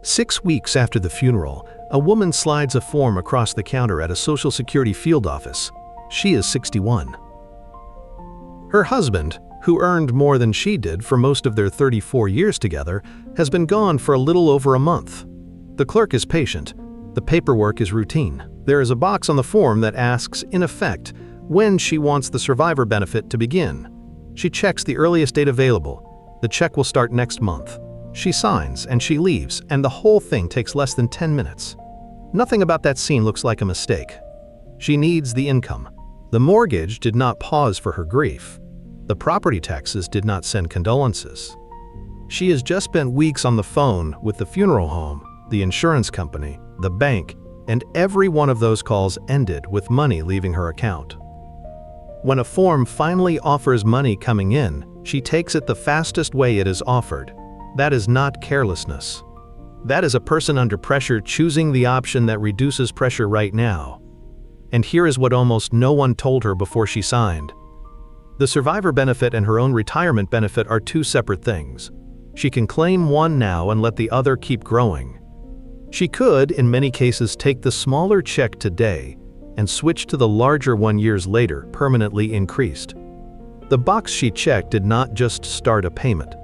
6 weeks after the funeral, a woman slides a form across the counter at a Social Security field office. She is 61. Her husband, who earned more than she did for most of their 34 years together, has been gone for a little over a month. The clerk is patient. The paperwork is routine. There is a box on the form that asks, in effect, when she wants the survivor benefit to begin. She checks the earliest date available. The check will start next month. She signs and she leaves, and the whole thing takes less than 10 minutes. Nothing about that scene looks like a mistake. She needs the income. The mortgage did not pause for her grief. The property taxes did not send condolences. She has just spent weeks on the phone with the funeral home, the insurance company, the bank, and every one of those calls ended with money leaving her account. When a form finally offers money coming in, she takes it the fastest way it is offered. That is not carelessness. That is a person under pressure choosing the option that reduces pressure right now. And here is what almost no one told her before she signed. The survivor benefit and her own retirement benefit are two separate things. She can claim one now and let the other keep growing. She could, in many cases, take the smaller check today and switch to the larger one years later, permanently increased. The box she checked did not just start a payment.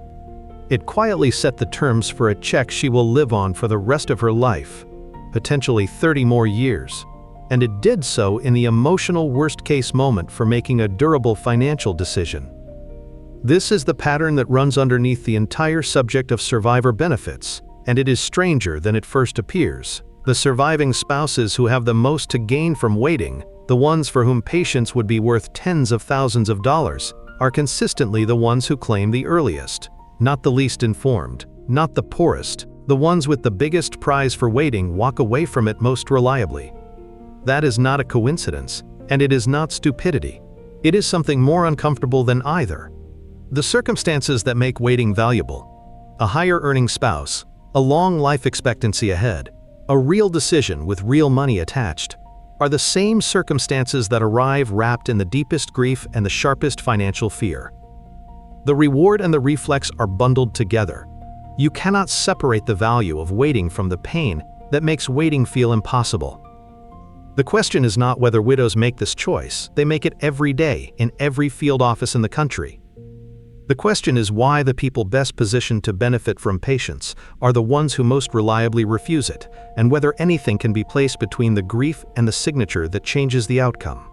It quietly set the terms for a check she will live on for the rest of her life, potentially 30 more years. And it did so in the emotional worst-case moment for making a durable financial decision. This is the pattern that runs underneath the entire subject of survivor benefits, and it is stranger than it first appears. The surviving spouses who have the most to gain from waiting, the ones for whom patience would be worth tens of thousands of dollars, are consistently the ones who claim the earliest. Not the least informed, not the poorest, the ones with the biggest prize for waiting walk away from it most reliably. That is not a coincidence, and it is not stupidity. It is something more uncomfortable than either. The circumstances that make waiting valuable, a higher-earning spouse, a long life expectancy ahead, a real decision with real money attached, are the same circumstances that arrive wrapped in the deepest grief and the sharpest financial fear. The reward and the reflex are bundled together. You cannot separate the value of waiting from the pain that makes waiting feel impossible. The question is not whether widows make this choice. They make it every day in every field office in the country. The question is why the people best positioned to benefit from patience are the ones who most reliably refuse it, and whether anything can be placed between the grief and the signature that changes the outcome.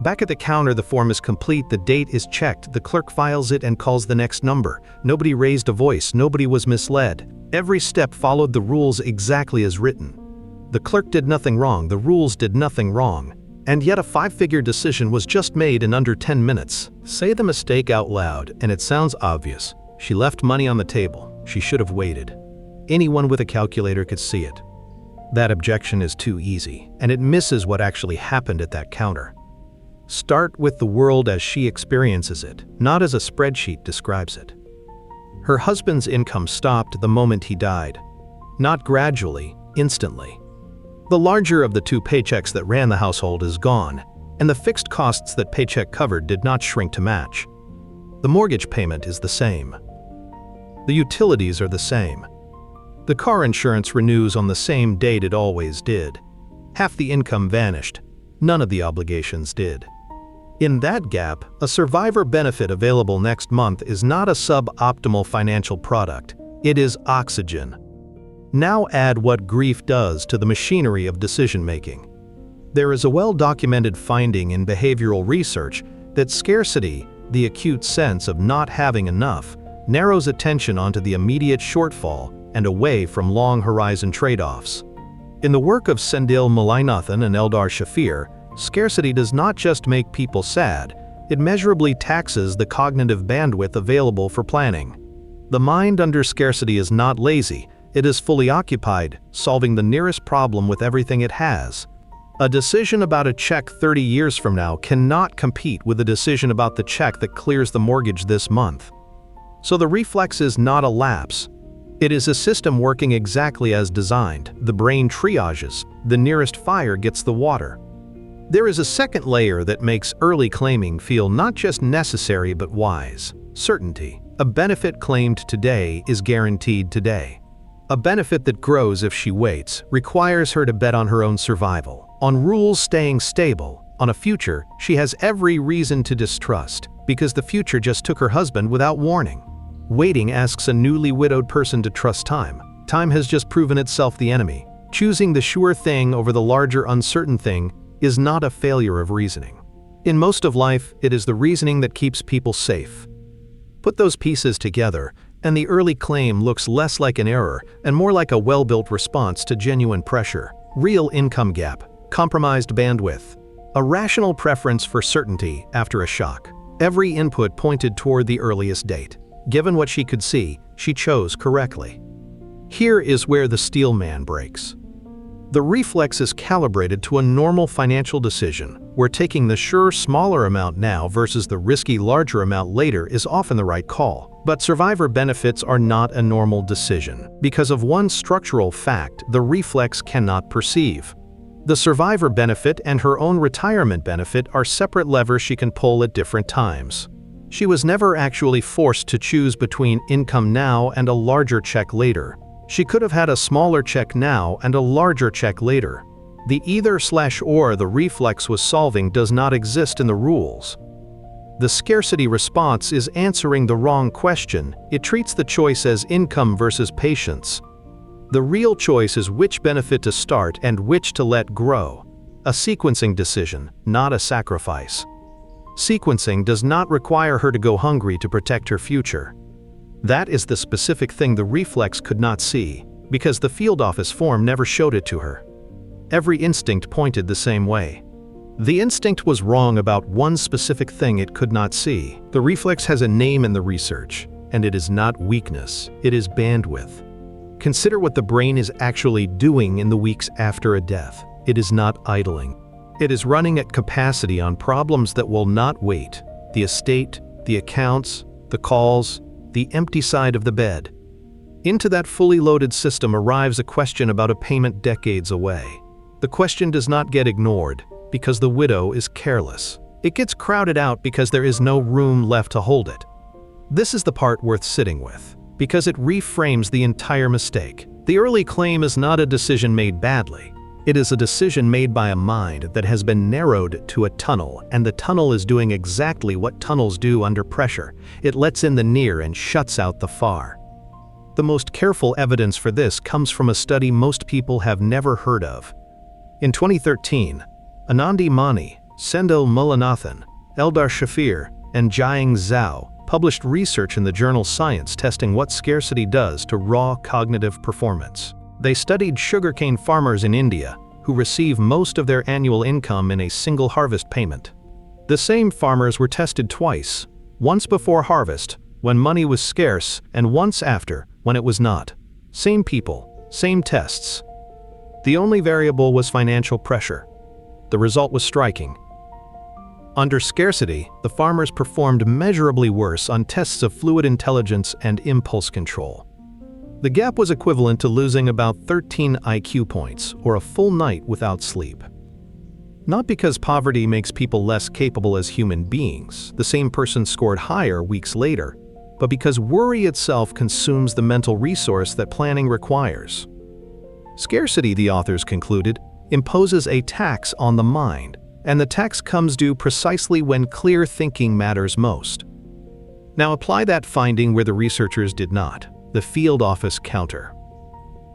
Back at the counter, the form is complete, the date is checked, the clerk files it and calls the next number. Nobody raised a voice, nobody was misled. Every step followed the rules exactly as written. The clerk did nothing wrong, the rules did nothing wrong. And yet a 5-figure decision was just made in under 10 minutes. Say the mistake out loud, and it sounds obvious. She left money on the table. She should have waited. Anyone with a calculator could see it. That objection is too easy, and it misses what actually happened at that counter. Start with the world as she experiences it, not as a spreadsheet describes it. Her husband's income stopped the moment he died. Not gradually, instantly. The larger of the two paychecks that ran the household is gone, and the fixed costs that paycheck covered did not shrink to match. The mortgage payment is the same. The utilities are the same. The car insurance renews on the same date it always did. Half the income vanished. None of the obligations did. In that gap, a survivor benefit available next month is not a suboptimal financial product. It is oxygen. Now add what grief does to the machinery of decision-making. There is a well-documented finding in behavioral research that scarcity, the acute sense of not having enough, narrows attention onto the immediate shortfall and away from long-horizon trade-offs. In the work of Sendil Malainathan and Eldar Shafir, scarcity does not just make people sad, it measurably taxes the cognitive bandwidth available for planning. The mind under scarcity is not lazy. It is fully occupied, solving the nearest problem with everything it has. A decision about a check 30 years from now cannot compete with a decision about the check that clears the mortgage this month. So the reflex is not a lapse. It is a system working exactly as designed. The brain triages. The nearest fire gets the water. There is a second layer that makes early claiming feel not just necessary but wise. Certainty. A benefit claimed today is guaranteed today. A benefit that grows if she waits, requires her to bet on her own survival, on rules staying stable, on a future she has every reason to distrust, because the future just took her husband without warning. Waiting asks a newly widowed person to trust time. Time has just proven itself the enemy. Choosing the sure thing over the larger uncertain thing is not a failure of reasoning. In most of life, it is the reasoning that keeps people safe. Put those pieces together, and the early claim looks less like an error and more like a well-built response to genuine pressure. Real income gap, compromised bandwidth, a rational preference for certainty after a shock. Every input pointed toward the earliest date. Given what she could see, she chose correctly. Here is where the steel man breaks. The reflex is calibrated to a normal financial decision, where taking the sure smaller amount now versus the risky larger amount later is often the right call. But survivor benefits are not a normal decision, because of one structural fact the reflex cannot perceive. The survivor benefit and her own retirement benefit are separate levers she can pull at different times. She was never actually forced to choose between income now and a larger check later. She could have had a smaller check now and a larger check later. The either/or the reflex was solving does not exist in the rules. The scarcity response is answering the wrong question. It treats the choice as income versus patience. The real choice is which benefit to start and which to let grow. A sequencing decision, not a sacrifice. Sequencing does not require her to go hungry to protect her future. That is the specific thing the reflex could not see, because the field office form never showed it to her. Every instinct pointed the same way. The instinct was wrong about one specific thing it could not see. The reflex has a name in the research, and it is not weakness, it is bandwidth. Consider what the brain is actually doing in the weeks after a death. It is not idling. It is running at capacity on problems that will not wait. The estate, the accounts, the calls, the empty side of the bed. Into that fully loaded system arrives a question about a payment decades away. The question does not get ignored because the widow is careless. It gets crowded out because there is no room left to hold it. This is the part worth sitting with, because it reframes the entire mistake. The early claim is not a decision made badly. It is a decision made by a mind that has been narrowed to a tunnel, and the tunnel is doing exactly what tunnels do under pressure. It lets in the near and shuts out the far. The most careful evidence for this comes from a study most people have never heard of. In 2013, Anandi Mani, Sendil Mullainathan, Eldar Shafir, and Jiang Zhao published research in the journal Science testing what scarcity does to raw cognitive performance. They studied sugarcane farmers in India who receive most of their annual income in a single harvest payment. The same farmers were tested twice, once before harvest, when money was scarce, and once after, when it was not. Same people, same tests. The only variable was financial pressure. The result was striking. Under scarcity, the farmers performed measurably worse on tests of fluid intelligence and impulse control. The gap was equivalent to losing about 13 IQ points, or a full night without sleep. Not because poverty makes people less capable as human beings, the same person scored higher weeks later, but because worry itself consumes the mental resource that planning requires. Scarcity, the authors concluded, imposes a tax on the mind, and the tax comes due precisely when clear thinking matters most. Now apply that finding where the researchers did not. The field office counter.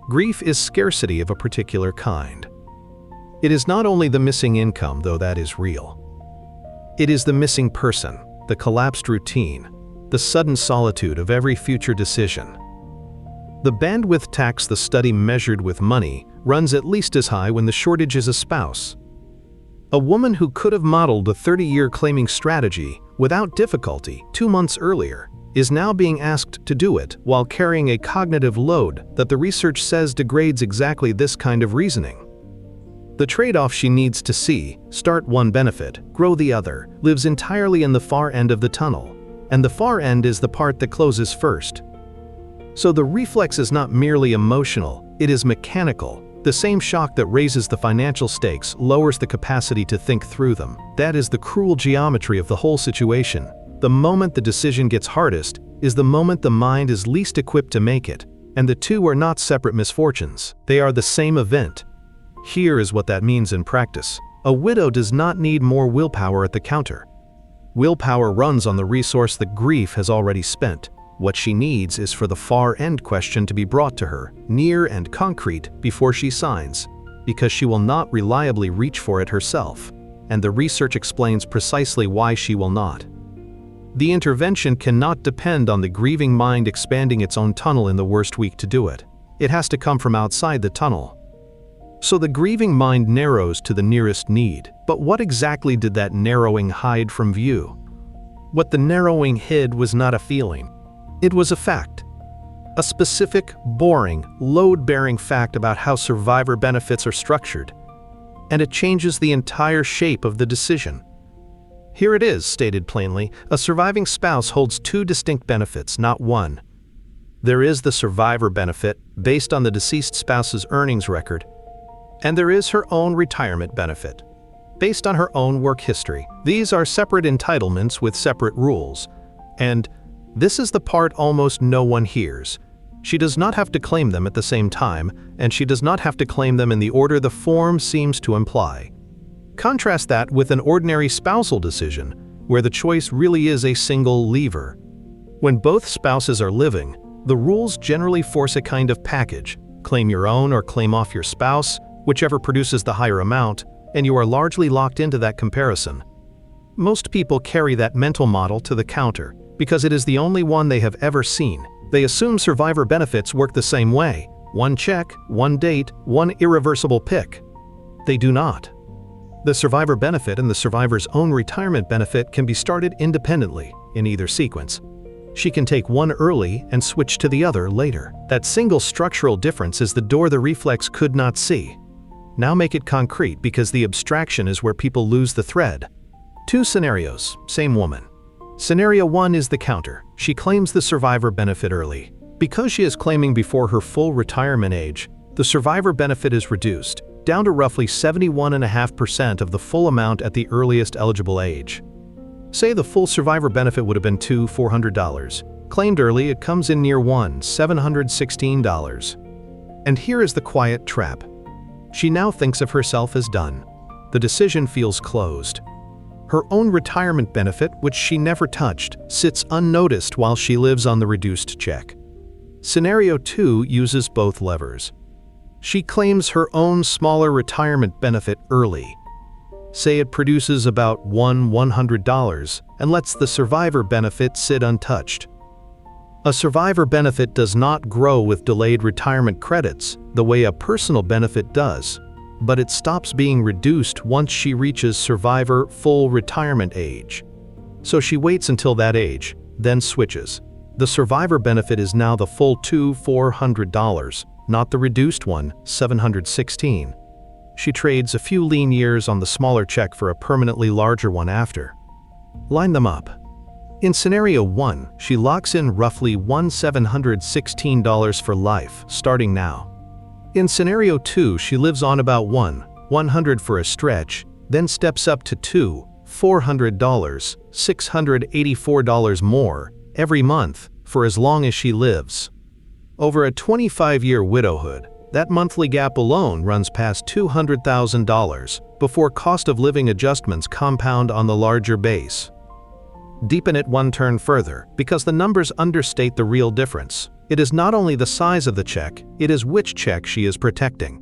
Grief is scarcity of a particular kind. It is not only the missing income, though that is real. It is the missing person, the collapsed routine, the sudden solitude of every future decision. The bandwidth tax the study measured with money runs at least as high when the shortage is a spouse. A woman who could have modeled a 30-year claiming strategy without difficulty 2 months earlier is now being asked to do it while carrying a cognitive load that the research says degrades exactly this kind of reasoning. The trade-off she needs to see, start one benefit, grow the other, lives entirely in the far end of the tunnel, and the far end is the part that closes first. So the reflex is not merely emotional, it is mechanical. The same shock that raises the financial stakes lowers the capacity to think through them. That is the cruel geometry of the whole situation. The moment the decision gets hardest is the moment the mind is least equipped to make it. And the two are not separate misfortunes, they are the same event. Here is what that means in practice. A widow does not need more willpower at the counter. Willpower runs on the resource that grief has already spent. What she needs is for the far-end question to be brought to her, near and concrete, before she signs, because she will not reliably reach for it herself, and the research explains precisely why she will not. The intervention cannot depend on the grieving mind expanding its own tunnel in the worst week to do it. It has to come from outside the tunnel. So the grieving mind narrows to the nearest need, but what exactly did that narrowing hide from view? What the narrowing hid was not a feeling. It was a fact. A specific, boring, load-bearing fact about how survivor benefits are structured. And it changes the entire shape of the decision. Here it is, stated plainly, a surviving spouse holds two distinct benefits, not one. There is the survivor benefit, based on the deceased spouse's earnings record, and there is her own retirement benefit, based on her own work history. These are separate entitlements with separate rules, and this is the part almost no one hears. She does not have to claim them at the same time, and she does not have to claim them in the order the form seems to imply. Contrast that with an ordinary spousal decision, where the choice really is a single lever. When both spouses are living, the rules generally force a kind of package: claim your own or claim off your spouse, whichever produces the higher amount, and you are largely locked into that comparison. Most people carry that mental model to the counter, because it is the only one they have ever seen. They assume survivor benefits work the same way: one check, one date, one irreversible pick. They do not. The survivor benefit and the survivor's own retirement benefit can be started independently, in either sequence. She can take one early and switch to the other later. That single structural difference is the door the Reflex could not see. Now make it concrete, because the abstraction is where people lose the thread. Two scenarios, same woman. Scenario 1 is the counter. She claims the survivor benefit early. Because she is claiming before her full retirement age, the survivor benefit is reduced, down to roughly 71.5% of the full amount at the earliest eligible age. Say the full survivor benefit would have been $400. Claimed early, it comes in near $716. And here is the quiet trap. She now thinks of herself as done. The decision feels closed. Her own retirement benefit, which she never touched, sits unnoticed while she lives on the reduced check. Scenario 2 uses both levers. She claims her own smaller retirement benefit early. Say it produces about $100 and lets the survivor benefit sit untouched. A survivor benefit does not grow with delayed retirement credits the way a personal benefit does, but it stops being reduced once she reaches survivor full retirement age. So she waits until that age, then switches. The survivor benefit is now the full $400, not the reduced one, $716. She trades a few lean years on the smaller check for a permanently larger one after. Line them up. In scenario 1, she locks in roughly $716 for life, starting now. In scenario 2, she lives on about $100 for a stretch, then steps up to $400, $684 more, every month, for as long as she lives. Over a 25-year widowhood, that monthly gap alone runs past $200,000 before cost of living adjustments compound on the larger base. Deepen it one turn further, because the numbers understate the real difference. It is not only the size of the check, it is which check she is protecting.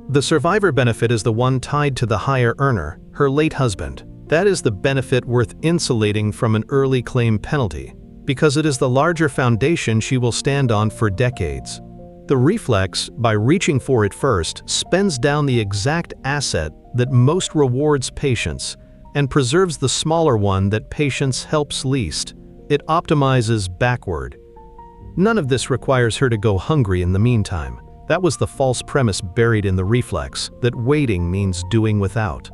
The survivor benefit is the one tied to the higher earner, her late husband. That is the benefit worth insulating from an early claim penalty, because it is the larger foundation she will stand on for decades. The Reflex, by reaching for it first, spends down the exact asset that most rewards patience and preserves the smaller one that patience helps least. It optimizes backward. None of this requires her to go hungry in the meantime. That was the false premise buried in the Reflex, that waiting means doing without.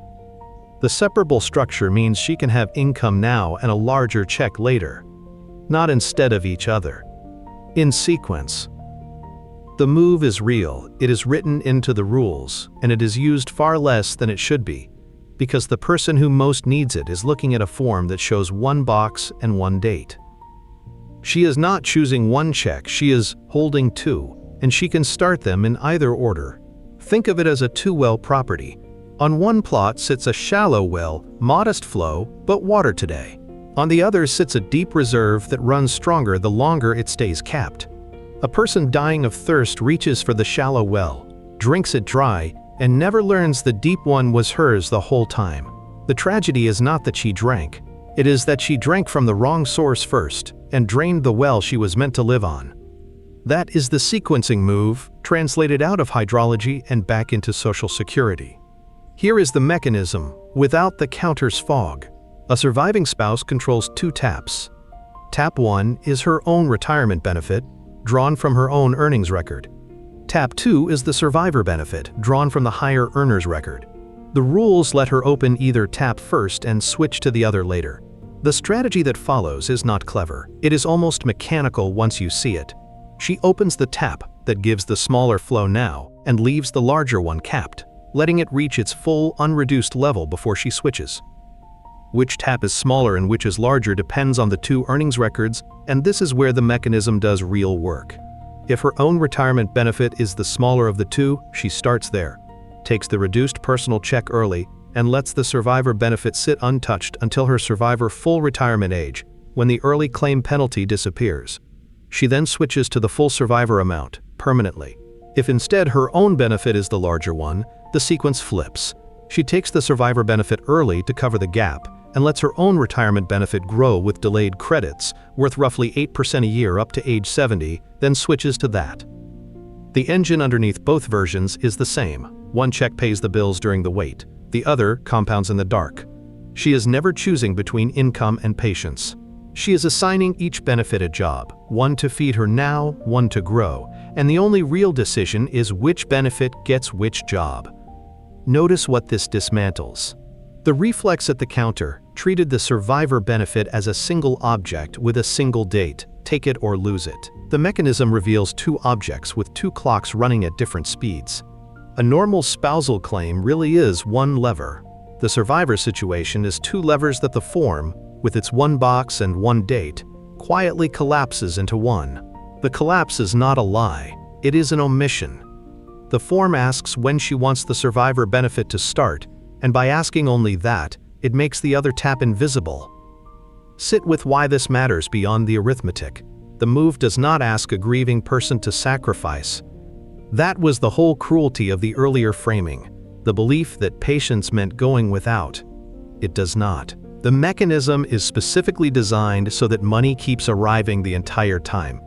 The separable structure means she can have income now and a larger check later, not instead of each other. In sequence. The move is real, it is written into the rules, and it is used far less than it should be, because the person who most needs it is looking at a form that shows one box and one date. She is not choosing one check, she is holding two, and she can start them in either order. Think of it as a two-well property. On one plot sits a shallow well, modest flow, but water today. On the other sits a deep reserve that runs stronger the longer it stays capped. A person dying of thirst reaches for the shallow well, drinks it dry, and never learns the deep one was hers the whole time. The tragedy is not that she drank. It is that she drank from the wrong source first and drained the well she was meant to live on. That is the sequencing move, translated out of hydrology and back into Social Security. Here is the mechanism, without the counter's fog. A surviving spouse controls two taps. Tap 1 is her own retirement benefit, drawn from her own earnings record. Tap 2 is the survivor benefit, drawn from the higher earner's record. The rules let her open either tap first and switch to the other later. The strategy that follows is not clever. It is almost mechanical once you see it. She opens the tap that gives the smaller flow now and leaves the larger one capped, letting it reach its full, unreduced level before she switches. Which tap is smaller and which is larger depends on the two earnings records, and this is where the mechanism does real work. If her own retirement benefit is the smaller of the two, she starts there, takes the reduced personal check early, and lets the survivor benefit sit untouched until her survivor full retirement age, when the early claim penalty disappears. She then switches to the full survivor amount, permanently. If instead her own benefit is the larger one, the sequence flips. She takes the survivor benefit early to cover the gap, and lets her own retirement benefit grow with delayed credits, worth roughly 8% a year up to age 70, then switches to that. The engine underneath both versions is the same. One check pays the bills during the wait. The other compounds in the dark. She is never choosing between income and patience. She is assigning each benefit a job, one to feed her now, one to grow, and the only real decision is which benefit gets which job. Notice what this dismantles. The reflex at the counter treated the survivor benefit as a single object with a single date, take it or lose it. The mechanism reveals two objects with two clocks running at different speeds. A normal spousal claim really is one lever. The survivor situation is two levers that the form, with its one box and one date, quietly collapses into one. The collapse is not a lie, it is an omission. The form asks when she wants the survivor benefit to start, and by asking only that, it makes the other tap invisible. Sit with why this matters beyond the arithmetic. The move does not ask a grieving person to sacrifice. That was the whole cruelty of the earlier framing, the belief that patience meant going without. It does not. The mechanism is specifically designed so that money keeps arriving the entire time.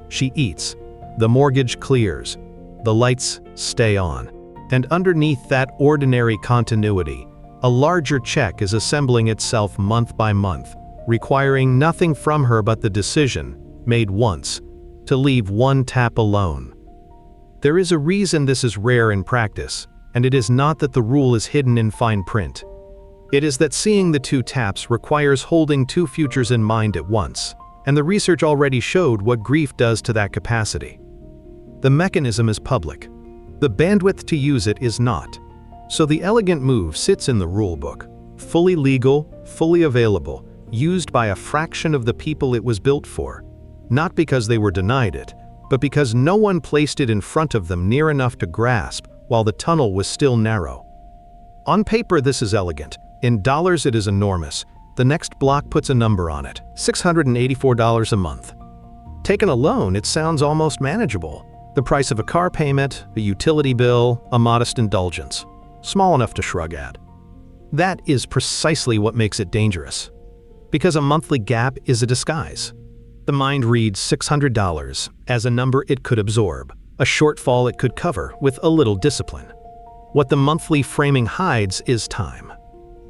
She eats, the mortgage clears, the lights stay on, and underneath that ordinary continuity, a larger check is assembling itself month by month, requiring nothing from her but the decision, made once, to leave one tap alone. There is a reason this is rare in practice, and it is not that the rule is hidden in fine print. It is that seeing the two taps requires holding two futures in mind at once, and the research already showed what grief does to that capacity. The mechanism is public. The bandwidth to use it is not. So the elegant move sits in the rulebook, fully legal, fully available, used by a fraction of the people it was built for. Not because they were denied it, but because no one placed it in front of them near enough to grasp while the tunnel was still narrow. On paper, this is elegant. In dollars, it is enormous. The next block puts a number on it, $684 a month. Taken alone, it sounds almost manageable. The price of a car payment, a utility bill, a modest indulgence. Small enough to shrug at. That is precisely what makes it dangerous. Because a monthly gap is a disguise. The mind reads $600 as a number it could absorb, a shortfall it could cover with a little discipline. What the monthly framing hides is time.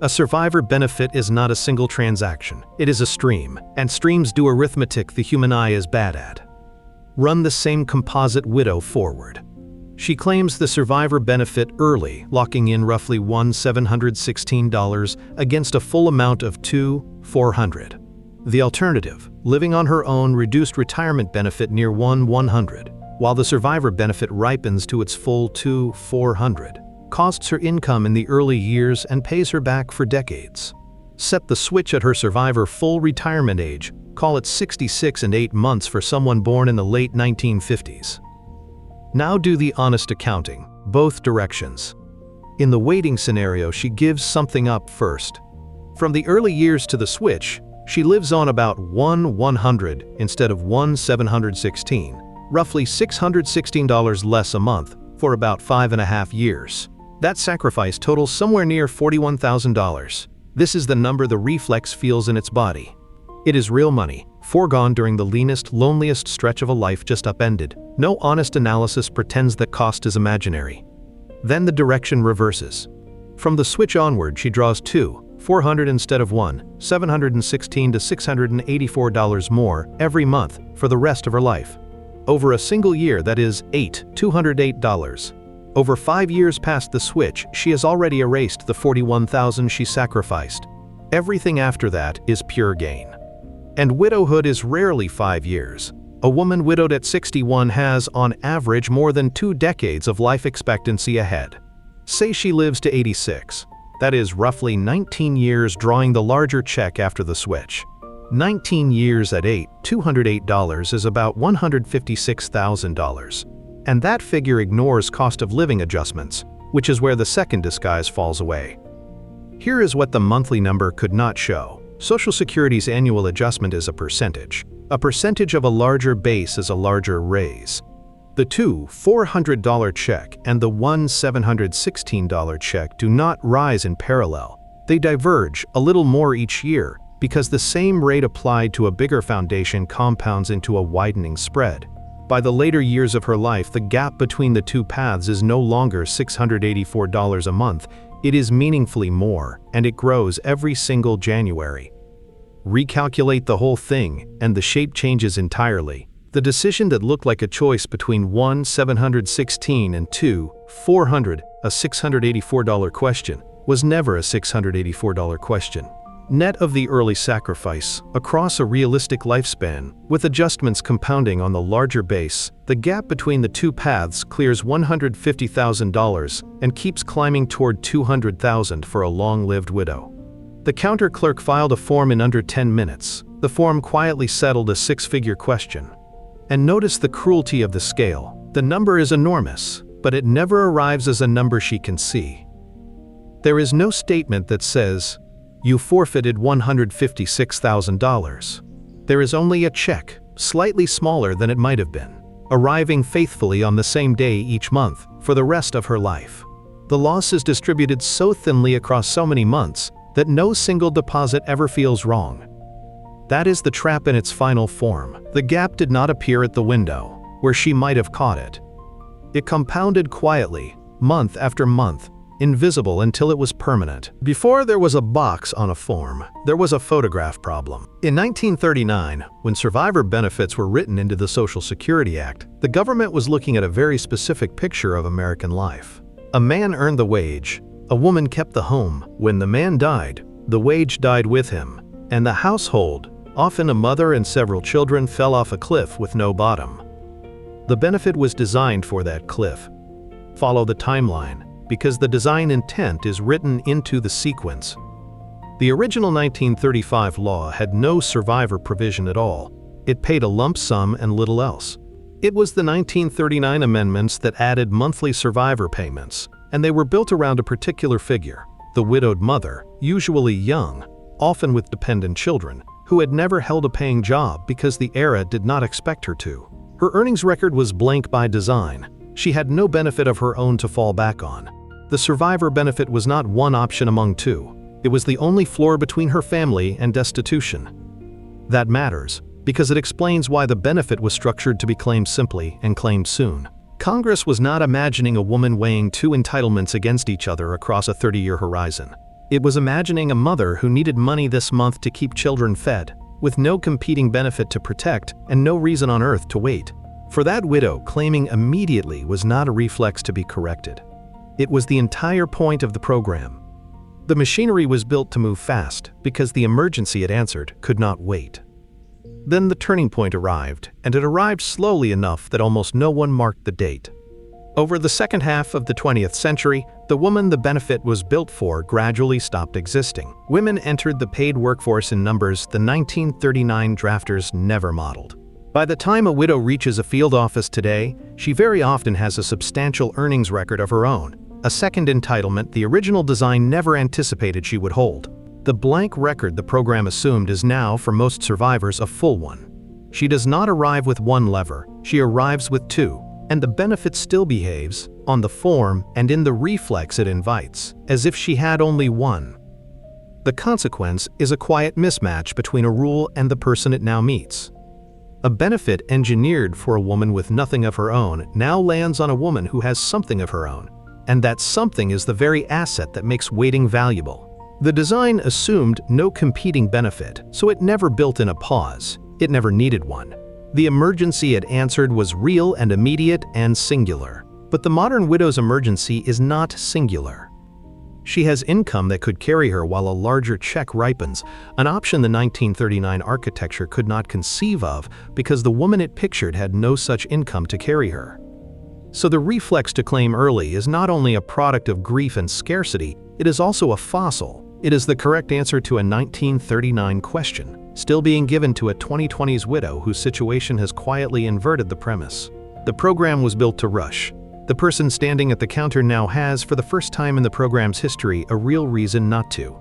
A survivor benefit is not a single transaction, it is a stream, and streams do arithmetic the human eye is bad at. Run the same composite widow forward. She claims the survivor benefit early, locking in roughly $1,716 against a full amount of $2,400. The alternative, living on her own reduced retirement benefit near $1,100, while the survivor benefit ripens to its full $2,400, costs her income in the early years and pays her back for decades. Set the switch at her survivor full retirement age, call it 66 and 8 months for someone born in the late 1950s. Now do the honest accounting, both directions. In the waiting scenario, she gives something up first. From the early years to the switch, she lives on about 100 instead of 716, roughly $616 less a month for about 5.5 years. That sacrifice totals somewhere near $41,000. This is the number the Reflex feels in its body. It is real money, foregone during the leanest, loneliest stretch of a life just upended. No honest analysis pretends that cost is imaginary. Then the direction reverses. From the switch onward, she draws $400 instead of $716 to $684 more every month for the rest of her life. Over a single year, that is $208. Over 5 years past the switch, she has already erased the $41,000 she sacrificed. Everything after that is pure gain. And widowhood is rarely 5 years. A woman widowed at 61 has, on average, more than 2 decades of life expectancy ahead. Say she lives to 86. That is roughly 19 years, drawing the larger check after the switch. 19 years at $208 is about $156,000. And that figure ignores cost of living adjustments, which is where the second disguise falls away. Here is what the monthly number could not show. Social Security's annual adjustment is a percentage. A percentage of a larger base is a larger raise. The two $400 check and the $716 check do not rise in parallel. They diverge a little more each year because the same rate applied to a bigger foundation compounds into a widening spread. By the later years of her life, the gap between the two paths is no longer $684 a month. It is meaningfully more, and it grows every single January. Recalculate the whole thing, and the shape changes entirely. The decision that looked like a choice between $716 and $400, a $684 question, was never a $684 question. Net of the early sacrifice, across a realistic lifespan, with adjustments compounding on the larger base, the gap between the two paths clears $150,000 and keeps climbing toward $200,000 for a long-lived widow. The counter clerk filed a form in under 10 minutes. The form quietly settled a 6-figure question. And notice the cruelty of the scale. The number is enormous, but it never arrives as a number she can see. There is no statement that says, "You forfeited $156,000. There is only a check, slightly smaller than it might have been, arriving faithfully on the same day each month for the rest of her life. The loss is distributed so thinly across so many months that no single deposit ever feels wrong. That is the trap in its final form. The gap did not appear at the window, where she might have caught it. It compounded quietly, month after month, invisible until it was permanent. Before there was a box on a form, there was a photograph problem. In 1939, when survivor benefits were written into the Social Security Act, the government was looking at a very specific picture of American life. A man earned the wage, a woman kept the home. When the man died, the wage died with him, and the household, often a mother and several children, fell off a cliff with no bottom. The benefit was designed for that cliff. Follow the timeline, because the design intent is written into the sequence. The original 1935 law had no survivor provision at all. It paid a lump sum and little else. It was the 1939 amendments that added monthly survivor payments, and they were built around a particular figure, the widowed mother, usually young, often with dependent children, who had never held a paying job because the era did not expect her to. Her earnings record was blank by design. She had no benefit of her own to fall back on. The survivor benefit was not one option among two. It was the only floor between her family and destitution. That matters, because it explains why the benefit was structured to be claimed simply and claimed soon. Congress was not imagining a woman weighing two entitlements against each other across a 30-year horizon. It was imagining a mother who needed money this month to keep children fed, with no competing benefit to protect and no reason on earth to wait. For that widow, claiming immediately was not a reflex to be corrected. It was the entire point of the program. The machinery was built to move fast because the emergency it answered could not wait. Then the turning point arrived, and it arrived slowly enough that almost no one marked the date. Over the second half of the 20th century, the woman the benefit was built for gradually stopped existing. Women entered the paid workforce in numbers the 1939 drafters never modeled. By the time a widow reaches a field office today, she very often has a substantial earnings record of her own, a second entitlement the original design never anticipated she would hold. The blank record the program assumed is now, for most survivors, a full one. She does not arrive with one lever, she arrives with two, and the benefit still behaves, on the form and in the reflex it invites, as if she had only one. The consequence is a quiet mismatch between a rule and the person it now meets. A benefit engineered for a woman with nothing of her own now lands on a woman who has something of her own, and that something is the very asset that makes waiting valuable. The design assumed no competing benefit, so it never built in a pause. It never needed one. The emergency it answered was real and immediate and singular. But the modern widow's emergency is not singular. She has income that could carry her while a larger check ripens, an option the 1939 architecture could not conceive of because the woman it pictured had no such income to carry her. So the reflex to claim early is not only a product of grief and scarcity, it is also a fossil. It is the correct answer to a 1939 question, still being given to a 2020s widow whose situation has quietly inverted the premise. The program was built to rush. The person standing at the counter now has, for the first time in the program's history, a real reason not to.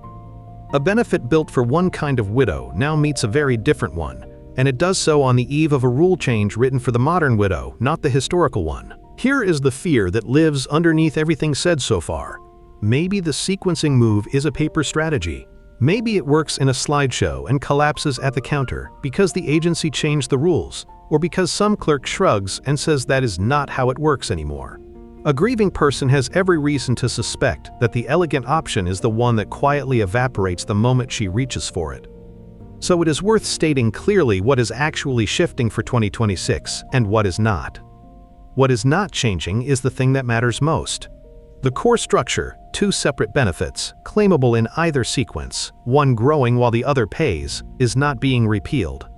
A benefit built for one kind of widow now meets a very different one, and it does so on the eve of a rule change written for the modern widow, not the historical one. Here is the fear that lives underneath everything said so far. Maybe the sequencing move is a paper strategy. Maybe it works in a slideshow and collapses at the counter because the agency changed the rules, or because some clerk shrugs and says that is not how it works anymore. A grieving person has every reason to suspect that the elegant option is the one that quietly evaporates the moment she reaches for it. So it is worth stating clearly what is actually shifting for 2026 and what is not. What is not changing is the thing that matters most. The core structure, two separate benefits, claimable in either sequence, one growing while the other pays, is not being repealed.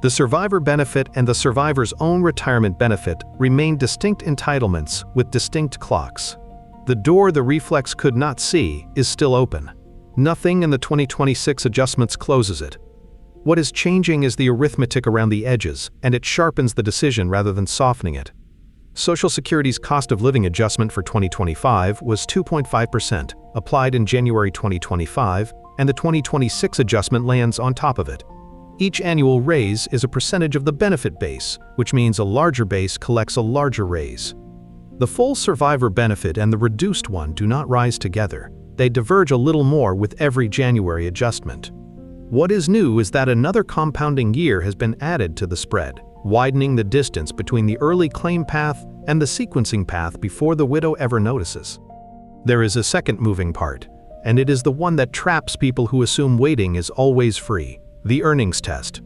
The survivor benefit and the survivor's own retirement benefit remain distinct entitlements with distinct clocks. The door the reflex could not see is still open. Nothing in the 2026 adjustments closes it. What is changing is the arithmetic around the edges, and it sharpens the decision rather than softening it. Social Security's cost of living adjustment for 2025 was 2.5%, applied in January 2025, and the 2026 adjustment lands on top of it. Each annual raise is a percentage of the benefit base, which means a larger base collects a larger raise. The full survivor benefit and the reduced one do not rise together. They diverge a little more with every January adjustment. What is new is that another compounding year has been added to the spread, widening the distance between the early claim path and the sequencing path before the widow ever notices. There is a second moving part, and it is the one that traps people who assume waiting is always free: the earnings test.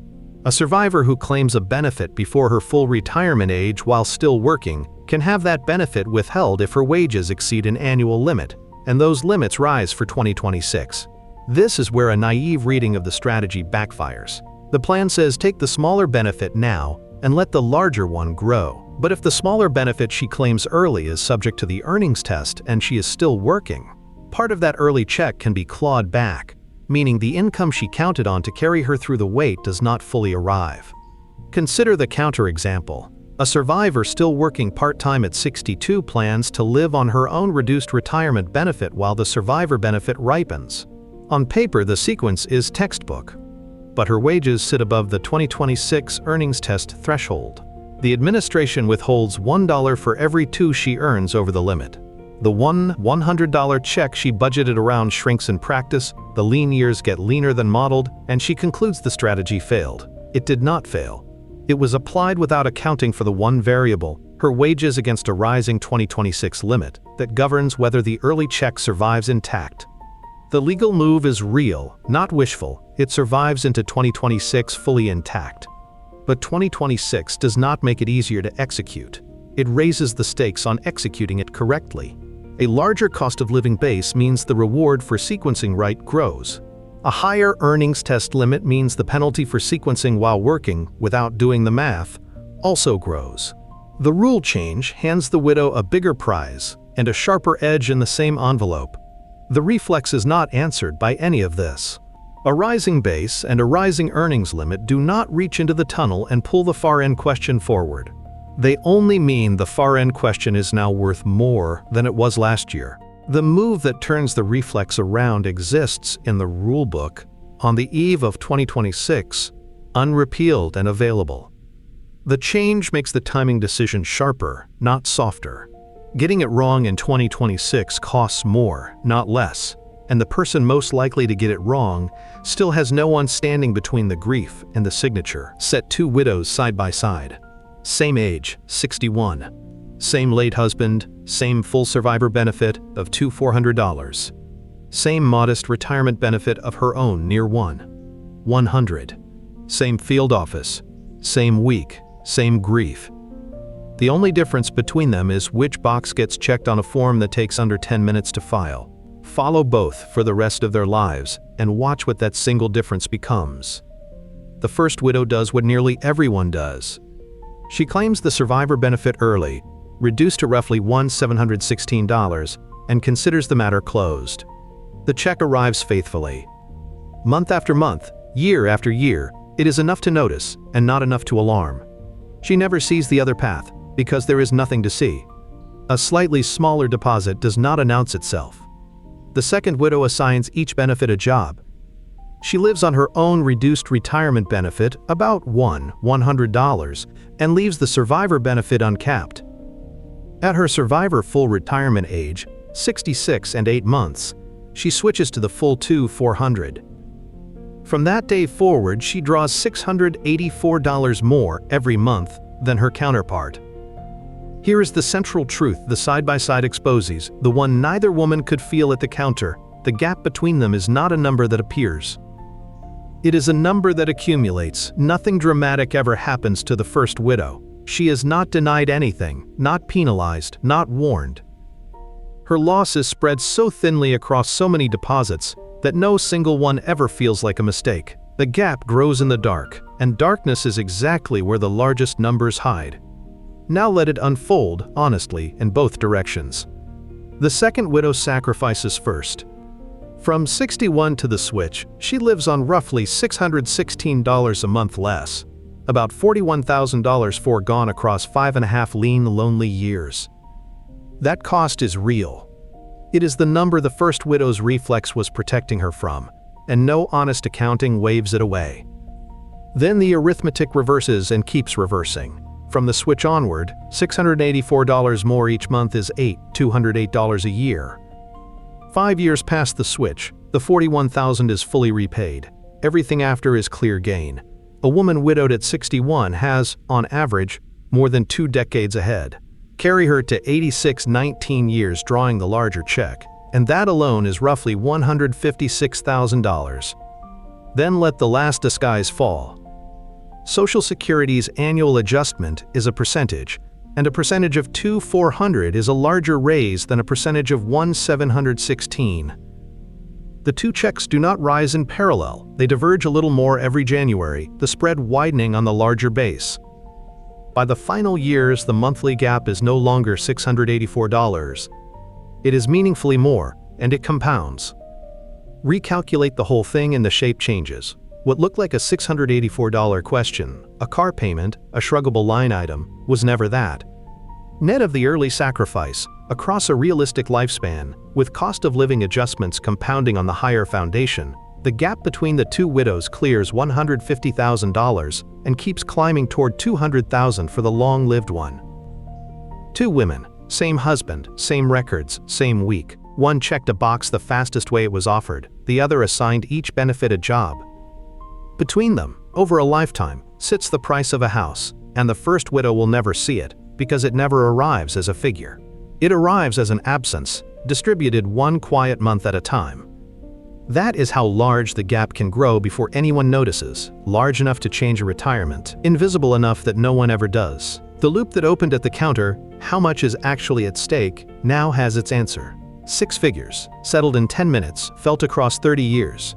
A survivor who claims a benefit before her full retirement age while still working can have that benefit withheld if her wages exceed an annual limit, and those limits rise for 2026. This is where a naive reading of the strategy backfires. The plan says take the smaller benefit now and let the larger one grow. But if the smaller benefit she claims early is subject to the earnings test and she is still working, part of that early check can be clawed back, meaning the income she counted on to carry her through the wait does not fully arrive. Consider the counter example. A survivor still working part-time at 62 plans to live on her own reduced retirement benefit while the survivor benefit ripens. On paper, the sequence is textbook, but her wages sit above the 2026 earnings test threshold. The administration withholds $1 for every two she earns over the limit. The $100 check she budgeted around shrinks in practice, the lean years get leaner than modeled, and she concludes the strategy failed. It did not fail. It was applied without accounting for the one variable, her wages against a rising 2026 limit, that governs whether the early check survives intact. The legal move is real, not wishful. It survives into 2026 fully intact. But 2026 does not make it easier to execute. It raises the stakes on executing it correctly. A larger cost of living base means the reward for sequencing right grows. A higher earnings test limit means the penalty for sequencing while working, without doing the math, also grows. The rule change hands the widow a bigger prize and a sharper edge in the same envelope. The reflex is not answered by any of this. A rising base and a rising earnings limit do not reach into the tunnel and pull the far-end question forward. They only mean the far-end question is now worth more than it was last year. The move that turns the reflex around exists in the rulebook on the eve of 2026, unrepealed and available. The change makes the timing decision sharper, not softer. Getting it wrong in 2026 costs more, not less, and the person most likely to get it wrong still has no one standing between the grief and the signature. Set two widows side by side. Same age, 61. Same late husband, same full survivor benefit of $2,400. Same modest retirement benefit of her own near $100. Same field office, same week, same grief. The only difference between them is which box gets checked on a form that takes under 10 minutes to file. Follow both for the rest of their lives and watch what that single difference becomes. The first widow does what nearly everyone does. She claims the survivor benefit early, reduced to roughly $1,716, and considers the matter closed. The check arrives faithfully. Month after month, year after year, it is enough to notice and not enough to alarm. She never sees the other path because there is nothing to see. A slightly smaller deposit does not announce itself. The second widow assigns each benefit a job. She lives on her own reduced retirement benefit, about $100, and leaves the survivor benefit uncapped. At her survivor full retirement age, 66 and 8 months, she switches to the full $2,400. From that day forward, she draws $684 more every month than her counterpart. Here is the central truth the side-by-side exposes, the one neither woman could feel at the counter. The gap between them is not a number that appears. It is a number that accumulates. Nothing dramatic ever happens to the first widow. She is not denied anything, not penalized, not warned. Her loss is spread so thinly across so many deposits that no single one ever feels like a mistake. The gap grows in the dark, and darkness is exactly where the largest numbers hide. Now let it unfold, honestly, in both directions. The second widow sacrifices first. From 61 to the switch, she lives on roughly $616 a month less, about $41,000 foregone across 5.5 lean, lonely years. That cost is real. It is the number the first widow's reflex was protecting her from, and no honest accounting waves it away. Then the arithmetic reverses and keeps reversing. From the switch onward, $684 more each month is $208 a year. 5 years past the switch, the $41,000 is fully repaid. Everything after is clear gain. A woman widowed at 61 has, on average, more than 2 decades ahead. Carry her to 86, 19 years drawing the larger check, and that alone is roughly $156,000. Then let the last disguise fall. Social Security's annual adjustment is a percentage, and a percentage of $2,400 is a larger raise than a percentage of $1,716. The two checks do not rise in parallel, they diverge a little more every January, the spread widening on the larger base. By the final years, the monthly gap is no longer $684. It is meaningfully more, and it compounds. Recalculate the whole thing and the shape changes. What looked like a $684 question, a car payment, a shruggable line item, was never that. Net of the early sacrifice, across a realistic lifespan, with cost of living adjustments compounding on the higher foundation, the gap between the two widows clears $150,000 and keeps climbing toward $200,000 for the long-lived one. Two women, same husband, same records, same week. One checked a box the fastest way it was offered, the other assigned each benefit a job. Between them, over a lifetime, sits the price of a house, and the first widow will never see it, because it never arrives as a figure. It arrives as an absence, distributed one quiet month at a time. That is how large the gap can grow before anyone notices, large enough to change a retirement, invisible enough that no one ever does. The loop that opened at the counter, how much is actually at stake, now has its answer. 6 figures, settled in 10 minutes, felt across 30 years.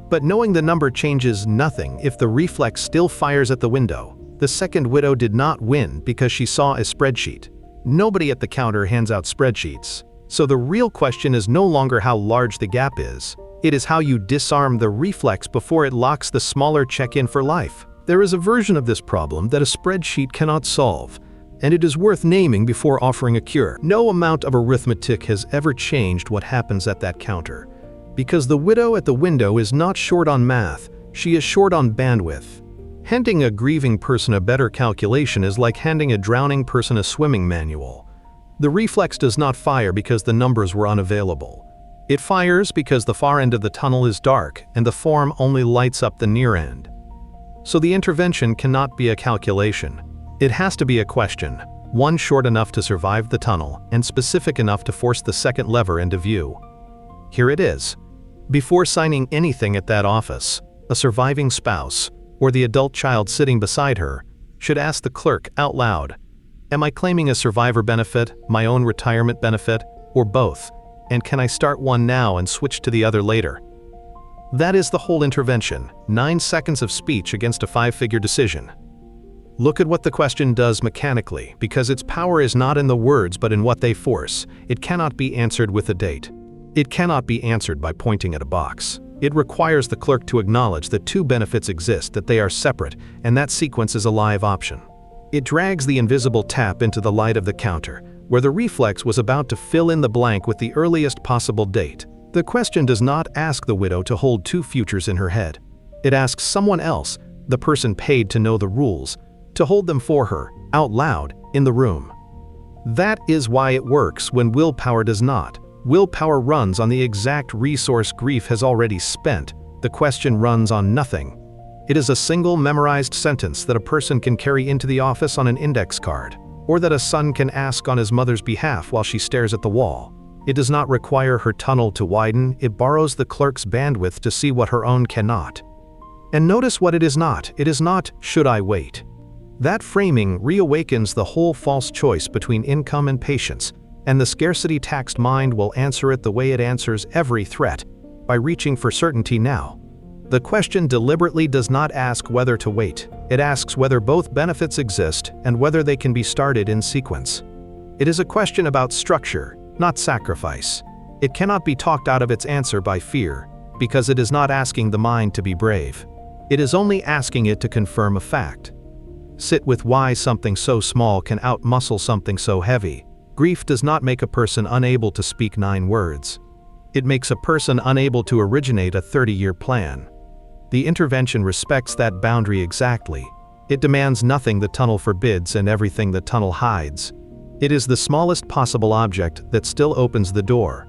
But knowing the number changes nothing if the reflex still fires at the window. The second widow did not win because she saw a spreadsheet. Nobody at the counter hands out spreadsheets. So the real question is no longer how large the gap is. It is how you disarm the reflex before it locks the smaller check-in for life. There is a version of this problem that a spreadsheet cannot solve, and it is worth naming before offering a cure. No amount of arithmetic has ever changed what happens at that counter. Because the widow at the window is not short on math, she is short on bandwidth. Handing a grieving person a better calculation is like handing a drowning person a swimming manual. The reflex does not fire because the numbers were unavailable. It fires because the far end of the tunnel is dark and the form only lights up the near end. So the intervention cannot be a calculation. It has to be a question, one short enough to survive the tunnel and specific enough to force the second lever into view. Here it is. Before signing anything at that office, a surviving spouse, or the adult child sitting beside her, should ask the clerk out loud, "Am I claiming a survivor benefit, my own retirement benefit, or both? And can I start one now and switch to the other later?" That is the whole intervention, 9 seconds of speech against a 5-figure decision. Look at what the question does mechanically, because its power is not in the words but in what they force. It cannot be answered with a date. It cannot be answered by pointing at a box. It requires the clerk to acknowledge that 2 benefits exist, that they are separate, and that sequence is a live option. It drags the invisible tap into the light of the counter, where the reflex was about to fill in the blank with the earliest possible date. The question does not ask the widow to hold 2 futures in her head. It asks someone else, the person paid to know the rules, to hold them for her, out loud, in the room. That is why it works when willpower does not. Willpower runs on the exact resource grief has already spent. The question runs on nothing. It is a single memorized sentence that a person can carry into the office on an index card, or that a son can ask on his mother's behalf while she stares at the wall. It does not require her tunnel to widen, it borrows the clerk's bandwidth to see what her own cannot. And notice what it is not. It is not, "Should I wait?" That framing reawakens the whole false choice between income and patience, and the scarcity-taxed mind will answer it the way it answers every threat, by reaching for certainty now. The question deliberately does not ask whether to wait. It asks whether both benefits exist and whether they can be started in sequence. It is a question about structure, not sacrifice. It cannot be talked out of its answer by fear, because it is not asking the mind to be brave. It is only asking it to confirm a fact. Sit with why something so small can outmuscle something so heavy. Grief does not make a person unable to speak 9 words. It makes a person unable to originate a 30-year plan. The intervention respects that boundary exactly. It demands nothing the tunnel forbids and everything the tunnel hides. It is the smallest possible object that still opens the door.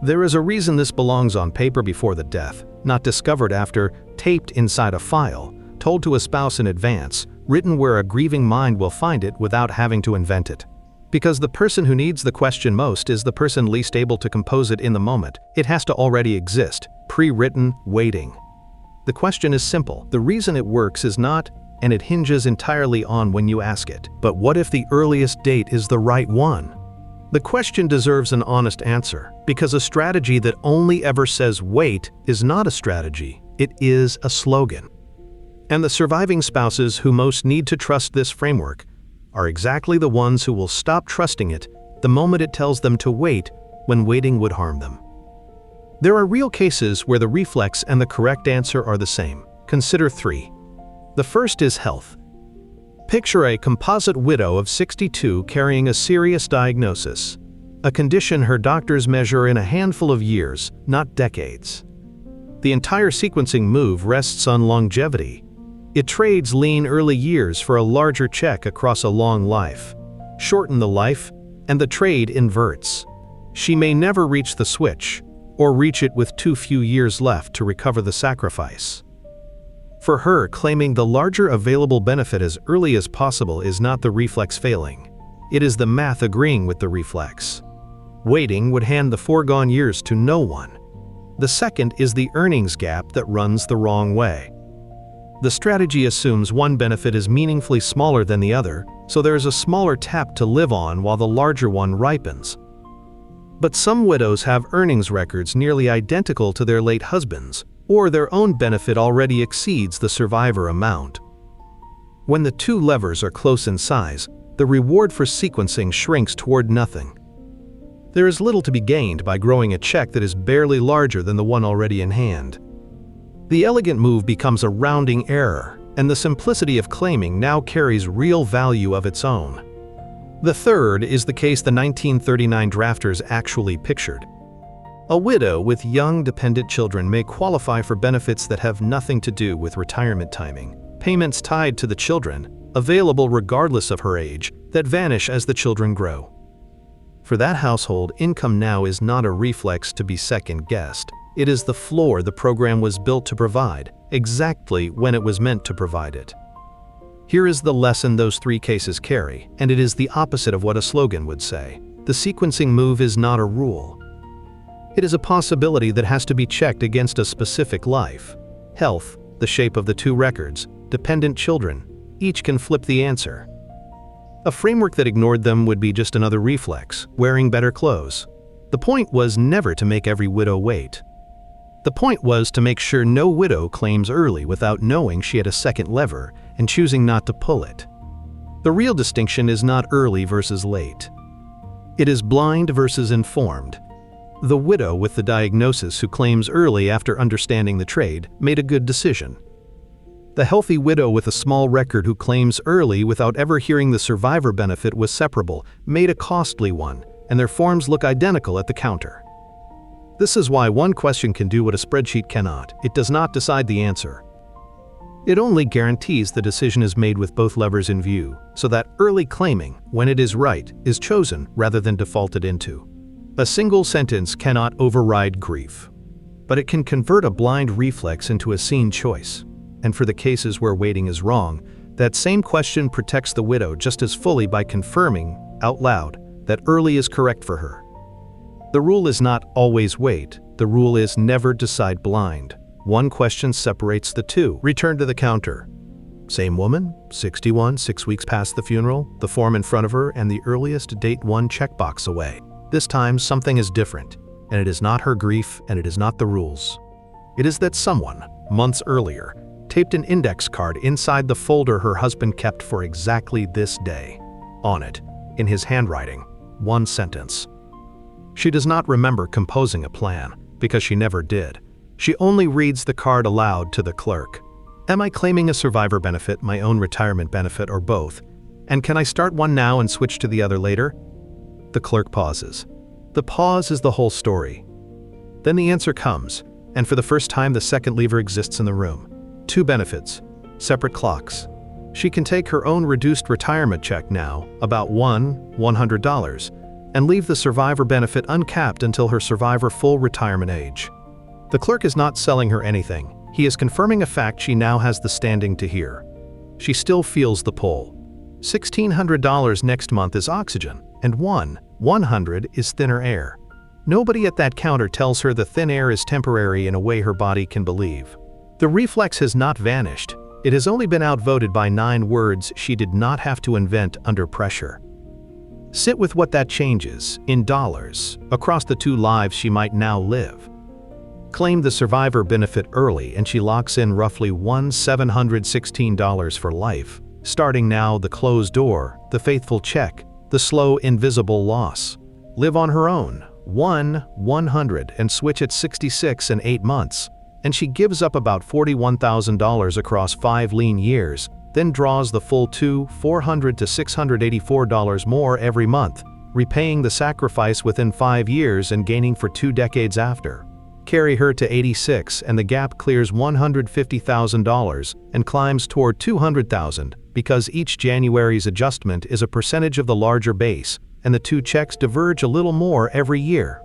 There is a reason this belongs on paper before the death, not discovered after, taped inside a file, told to a spouse in advance, written where a grieving mind will find it without having to invent it. Because the person who needs the question most is the person least able to compose it in the moment. It has to already exist, pre-written, waiting. The question is simple. The reason it works is not, and it hinges entirely on when you ask it, but what if the earliest date is the right one? The question deserves an honest answer, because a strategy that only ever says wait is not a strategy, it is a slogan. And the surviving spouses who most need to trust this framework are exactly the ones who will stop trusting it the moment it tells them to wait when waiting would harm them. There are real cases where the reflex and the correct answer are the same. Consider 3. The first is health. Picture a composite widow of 62 carrying a serious diagnosis, a condition her doctors measure in a handful of years, not decades. The entire sequencing move rests on longevity. It trades lean early years for a larger check across a long life. Shorten the life, and the trade inverts. She may never reach the switch, or reach it with too few years left to recover the sacrifice. For her, claiming the larger available benefit as early as possible is not the reflex failing. It is the math agreeing with the reflex. Waiting would hand the foregone years to no one. The second is the earnings gap that runs the wrong way. The strategy assumes one benefit is meaningfully smaller than the other, so there is a smaller tap to live on while the larger one ripens. But some widows have earnings records nearly identical to their late husbands, or their own benefit already exceeds the survivor amount. When the two levers are close in size, the reward for sequencing shrinks toward nothing. There is little to be gained by growing a check that is barely larger than the one already in hand. The elegant move becomes a rounding error, and the simplicity of claiming now carries real value of its own. The third is the case the 1939 drafters actually pictured. A widow with young dependent children may qualify for benefits that have nothing to do with retirement timing, payments tied to the children, available regardless of her age, that vanish as the children grow. For that household, income now is not a reflex to be second-guessed. It is the floor the program was built to provide, exactly when it was meant to provide it. Here is the lesson those three cases carry, and it is the opposite of what a slogan would say. The sequencing move is not a rule. It is a possibility that has to be checked against a specific life. Health, the shape of the two records, dependent children, each can flip the answer. A framework that ignored them would be just another reflex, wearing better clothes. The point was never to make every widow wait. The point was to make sure no widow claims early without knowing she had a second lever and choosing not to pull it. The real distinction is not early versus late. It is blind versus informed. The widow with the diagnosis who claims early after understanding the trade made a good decision. The healthy widow with a small record who claims early without ever hearing the survivor benefit was separable made a costly one, and their forms look identical at the counter. This is why one question can do what a spreadsheet cannot. It does not decide the answer. It only guarantees the decision is made with both levers in view, so that early claiming, when it is right, is chosen rather than defaulted into. A single sentence cannot override grief, but it can convert a blind reflex into a seen choice. And for the cases where waiting is wrong, that same question protects the widow just as fully by confirming, out loud, that early is correct for her. The rule is not always wait. The rule is never decide blind. One question separates the two. Return to the counter. Same woman, 61, 6 weeks past the funeral, the form in front of her, and the earliest date one checkbox away. This time, something is different, and it is not her grief, and it is not the rules. It is that someone, months earlier, taped an index card inside the folder her husband kept for exactly this day. On it, in his handwriting, one sentence. She does not remember composing a plan, because she never did. She only reads the card aloud to the clerk. Am I claiming a survivor benefit, my own retirement benefit, or both? And can I start one now and switch to the other later? The clerk pauses. The pause is the whole story. Then the answer comes, and for the first time the second lever exists in the room. Two benefits, separate clocks. She can take her own reduced retirement check now, about $100, and leave the survivor benefit uncapped until her survivor full retirement age. The clerk is not selling her anything. He is confirming a fact she now has the standing to hear. She still feels the pull. $1,600 next month is oxygen, and $100 is thinner air. Nobody at that counter tells her the thin air is temporary in a way her body can believe. The reflex has not vanished. It has only been outvoted by 9 words she did not have to invent under pressure. Sit with what that changes, in dollars, across the 2 lives she might now live. Claim the survivor benefit early and she locks in roughly $1,716 for life. Starting now, the closed door, the faithful check, the slow, invisible loss. Live on her own, $100 and switch at 66 and 8 months. And she gives up about $41,000 across 5 lean years, then draws the full $400 to $684 more every month, repaying the sacrifice within 5 years and gaining for 2 decades after. Carry her to 86 and the gap clears $150,000 and climbs toward $200,000 because each January's adjustment is a percentage of the larger base, and the 2 checks diverge a little more every year.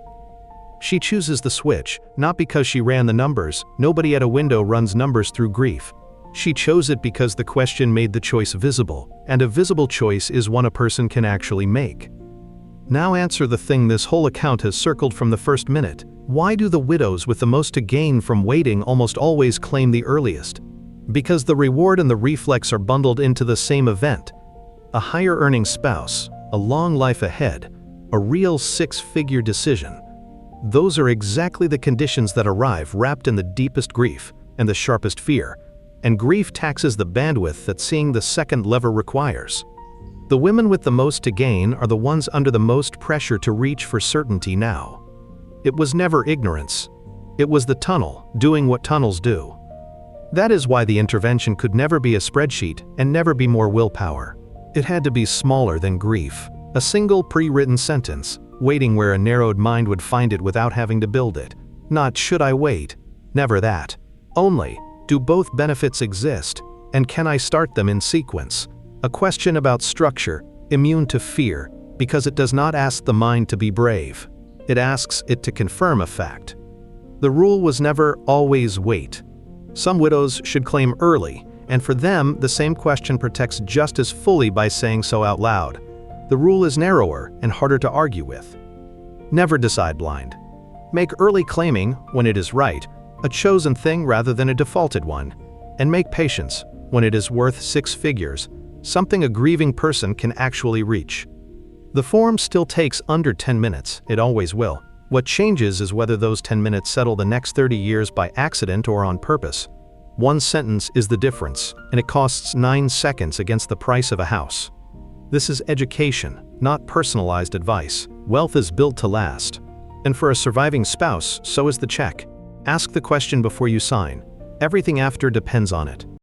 She chooses the switch, not because she ran the numbers. Nobody at a window runs numbers through grief. She chose it because the question made the choice visible, and a visible choice is one a person can actually make. Now answer the thing this whole account has circled from the first minute. Why do the widows with the most to gain from waiting almost always claim the earliest? Because the reward and the reflex are bundled into the same event. A higher earning spouse, a long life ahead, a real 6-figure decision. Those are exactly the conditions that arrive wrapped in the deepest grief and the sharpest fear, and grief taxes the bandwidth that seeing the second lever requires. The women with the most to gain are the ones under the most pressure to reach for certainty now. It was never ignorance. It was the tunnel, doing what tunnels do. That is why the intervention could never be a spreadsheet and never be more willpower. It had to be smaller than grief. A single pre-written sentence, waiting where a narrowed mind would find it without having to build it. Not should I wait? Never that. Only, do both benefits exist, and can I start them in sequence? A question about structure, immune to fear, because it does not ask the mind to be brave. It asks it to confirm a fact. The rule was never always wait. Some widows should claim early, and for them, the same question protects just as fully by saying so out loud. The rule is narrower and harder to argue with. Never decide blind. Make early claiming, when it is right, a chosen thing rather than a defaulted one, and make patience, when it is worth 6 figures, something a grieving person can actually reach. The form still takes under 10 minutes, it always will. What changes is whether those 10 minutes settle the next 30 years by accident or on purpose. One sentence is the difference, and it costs 9 seconds against the price of a house. This is education, not personalized advice. Wealth is built to last. And for a surviving spouse, so is the check. Ask the question before you sign. Everything after depends on it.